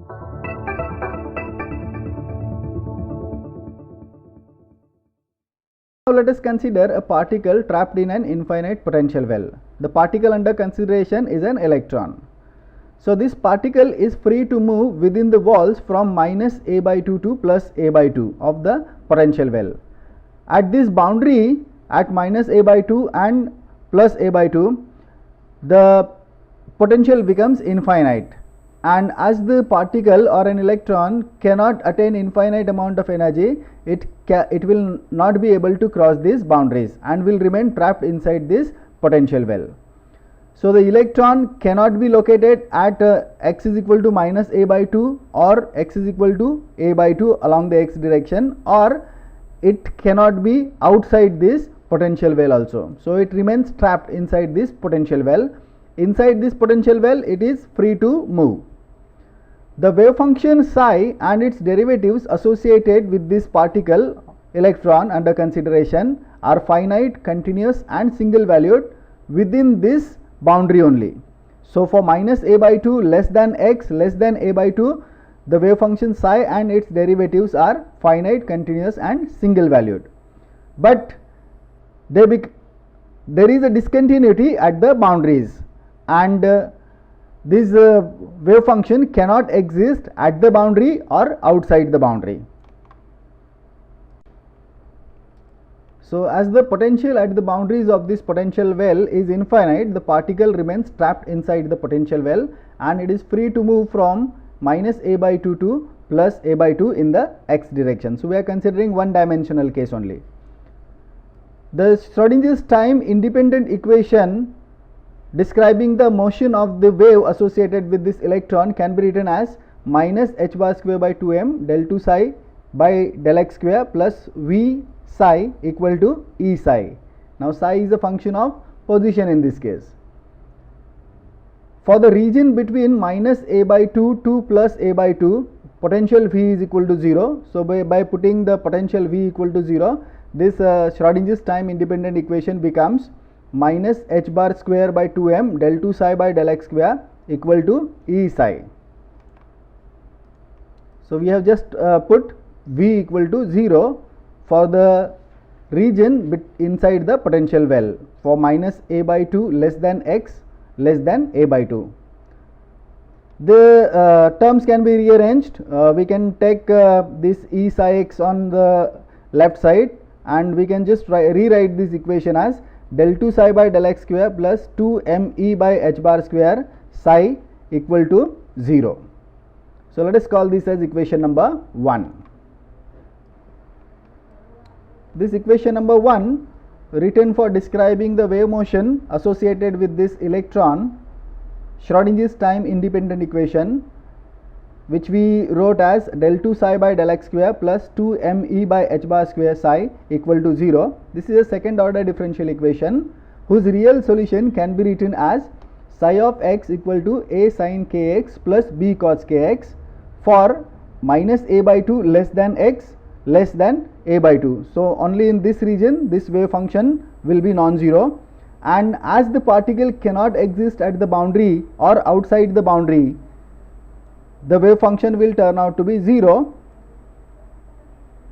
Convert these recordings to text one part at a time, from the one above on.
Now let us consider a particle trapped in an infinite potential well. The particle under consideration is an electron. So this particle is free to move within the walls from minus a by 2 to plus a by 2 of the potential well. At this boundary, at minus a by 2 and plus a by 2, the potential becomes infinite, and as the particle or an electron cannot attain infinite amount of energy, it will not be able to cross these boundaries and will remain trapped inside this potential well. So the electron cannot be located at x is equal to minus a by 2 or x is equal to a by 2 along the x direction, or it cannot be outside this potential well also. So it remains trapped inside this potential well. Inside this potential well, it is free to move. The wave function psi and its derivatives associated with this particle electron under consideration are finite, continuous and single valued within this boundary only. So for minus a by 2 less than x less than a by 2, the wave function psi and its derivatives are finite, continuous and single valued. But there is a discontinuity at the boundaries, and this wave function cannot exist at the boundary or outside the boundary. So as the potential at the boundaries of this potential well is infinite, the particle remains trapped inside the potential well and it is free to move from minus a by 2 to plus a by 2 in the x direction. So we are considering one dimensional case only. The Schrodinger's time independent equation describing the motion of the wave associated with this electron can be written as minus h bar square by 2m del 2 psi by del x square plus v psi equal to E psi. Now psi is a function of position in this case. For the region between minus a by 2 to plus a by 2, potential V is equal to 0. So by putting the potential V equal to 0, this Schrodinger's time independent equation becomes minus h bar square by 2m del 2 psi by del x square equal to E psi. So we have just put V equal to 0 for the region inside the potential well for minus a by 2 less than x less than a by 2. The terms can be rearranged. We can take this E psi x on the left side and we can just rewrite this equation as del 2 psi by del x square plus 2 m E by h bar square psi equal to 0. So let us call this as equation number 1. This equation number 1 written for describing the wave motion associated with this electron, Schrodinger's time independent equation, which we wrote as del 2 psi by del x square plus 2 m E by h bar square psi equal to 0. This is a second order differential equation whose real solution can be written as psi of x equal to a sin kx plus b cos kx for minus a by 2 less than x less than a by 2. So only in this region this wave function will be non-zero, and as the particle cannot exist at the boundary or outside the boundary, the wave function will turn out to be 0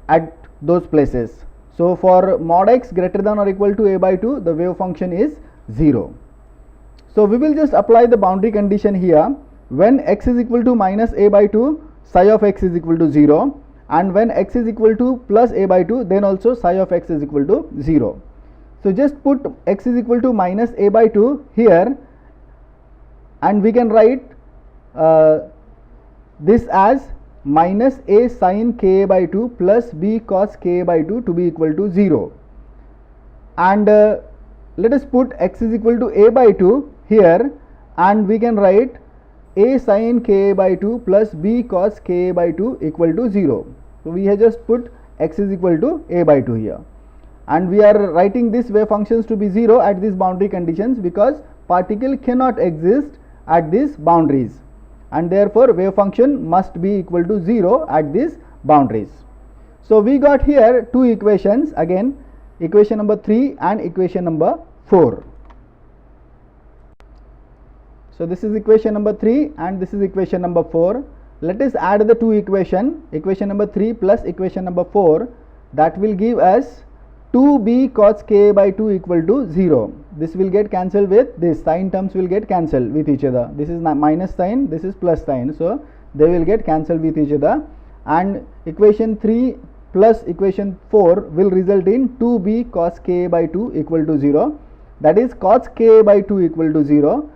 at those places. So for mod x greater than or equal to a by 2, the wave function is 0. So we will just apply the boundary condition here. When x is equal to minus a by 2, psi of x is equal to 0, and when x is equal to plus a by 2, then also psi of x is equal to 0. So just put x is equal to minus a by 2 here, and we can write this as minus a sin ka by 2 plus b cos ka by 2 to be equal to 0. And let us put x is equal to a by 2 here, and we can write a sin ka by 2 plus b cos ka by 2 equal to 0. So we have just put x is equal to a by 2 here, and we are writing this wave functions to be 0 at these boundary conditions because particle cannot exist at these boundaries, and therefore wave function must be equal to 0 at these boundaries. So we got here two equations, again equation number 3 and equation number 4. So this is equation number 3 and this is equation number 4. let us add the two equation number 3 plus equation number 4, that will give us 2b cos k by 2 equal to 0. This will get cancelled with this, sign terms will get cancelled with each other. This is minus sign, this is plus sign, so they will get cancelled with each other, and equation 3 plus equation 4 will result in 2b cos k by 2 equal to 0. That is cos k by 2 equal to 0,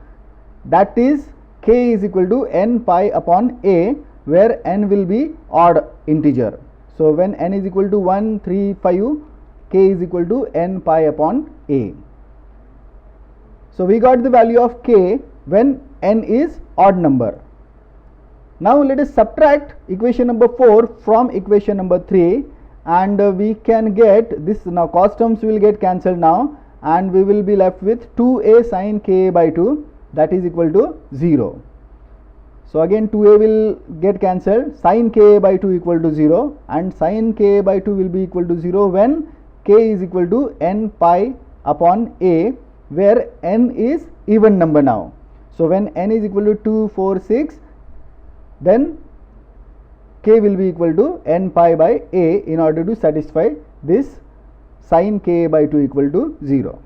that is k is equal to n pi upon a, where n will be odd integer. So when n is equal to 1, 3, 5, k is equal to n pi upon a. So we got the value of k when n is odd number. Now let us subtract equation number 4 from equation number 3, and we can get this. Now cos terms will get cancelled now, and we will be left with 2a sin k by 2, that is equal to 0. So again 2a will get cancelled, sin k by 2 equal to 0, and sin k by 2 will be equal to 0 when k is equal to n pi upon a, where n is even number now. So when n is equal to 2, 4, 6, then k will be equal to n pi by a in order to satisfy this sin k by 2 equal to 0.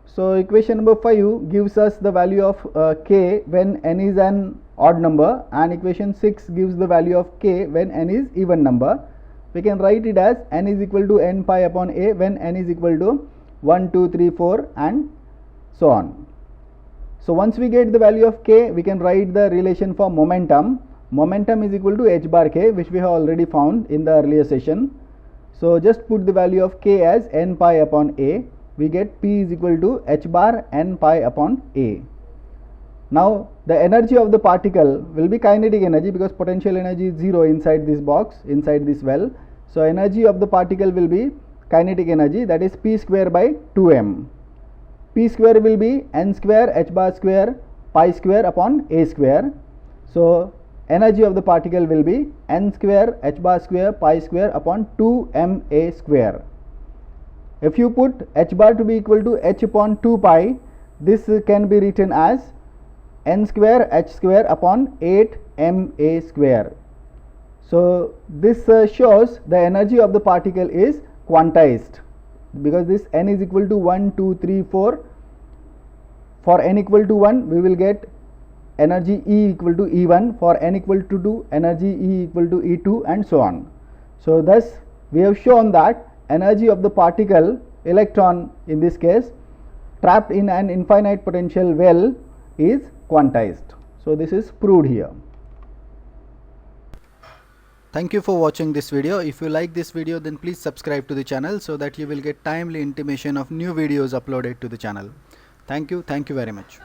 So equation number 5 gives us the value of k when n is an odd number, and equation 6 gives the value of k when n is even number. We can write it as n is equal to n pi upon a when n is equal to 1, 2, 3, 4 and so on. So once we get the value of k, we can write the relation for momentum. Momentum is equal to h bar k, which we have already found in the earlier session. So just put the value of k as n pi upon a. We get p is equal to h bar n pi upon a. Now the energy of the particle will be kinetic energy, because potential energy is 0 inside this box, inside this well. So energy of the particle will be kinetic energy, that is p square by 2m. P square will be n square h bar square pi square upon a square. So energy of the particle will be n square h bar square pi square upon 2ma square. If you put h bar to be equal to h upon 2 pi, this can be written as n square h square upon 8 ma square. So this shows the energy of the particle is quantized, because this n is equal to 1, 2, 3, 4. For n equal to 1, we will get energy E equal to E1. For n equal to 2, energy E equal to E2, and so on. So thus we have shown that energy of the particle, electron in this case, trapped in an infinite potential well is quantized. So this is proved here. Thank you for watching this video. If you like this video, then please subscribe to the channel so that you will get timely intimation of new videos uploaded to the channel. Thank you very much.